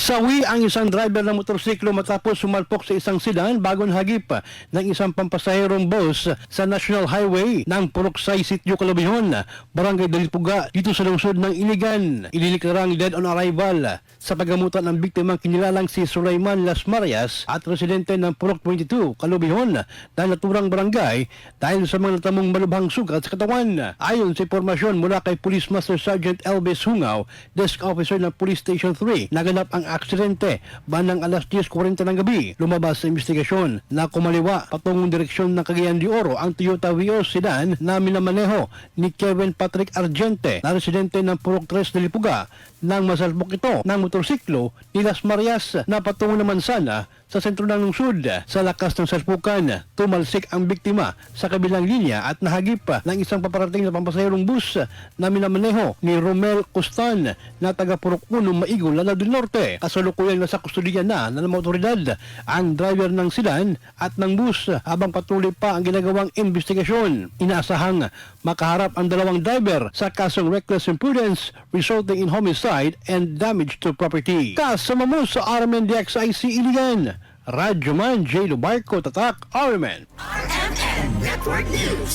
Sawi ang isang driver ng motorsiklo matapos sumalpok sa isang sedan bago nahagip ng isang pampasaherong bus sa National Highway ng Puruksay, Sitio Calobihon, Barangay Dalipuga, dito sa lungsod ng Iligan. Ililiklarang dead on arrival sa paggamutan ng biktimang kinilalang si Sulaiman Las Marias at residente ng Purok 22, Calobihon, na naturang barangay dahil sa mga natamong malubhang sugat sa katawan. Ayon sa impormasyon mula kay Police Master Sergeant Elvis Hungaw, Desk Officer ng Police Station 3, naganap ang aksidente bandang alas 10:40 ng gabi. Lumabas sa investigasyon na kumaliwa patungong direksyon ng Cagayan de Oro ang Toyota Vios sedan na minamaneho ni Kevin Patrick Argente na residente ng Purok 3 Dalipuga nang masalpok ito ng motorsiklo ni Las Marias na patungo naman sana sa sentro ng lungsod. Sa lakas ng salpukan, tumalsik ang biktima sa kabilang linya at nahagip ng isang paparating na pampasahirong bus na minamaneho ni Romel Costan na taga Purok 1 Maigo, Lanao del Norte. Kasalukuyang nasa kustudiya na ng mga otoridad ang driver ng sedan at ng bus habang patuloy pa ang ginagawang investigasyon. Inaasahang makaharap ang dalawang driver sa kasong reckless imprudence resulting in homicide and damage to property. Kasama mo sa RMN DXIC Iligan, Radyoman J. Lubarco, Tatak, RMN Network News.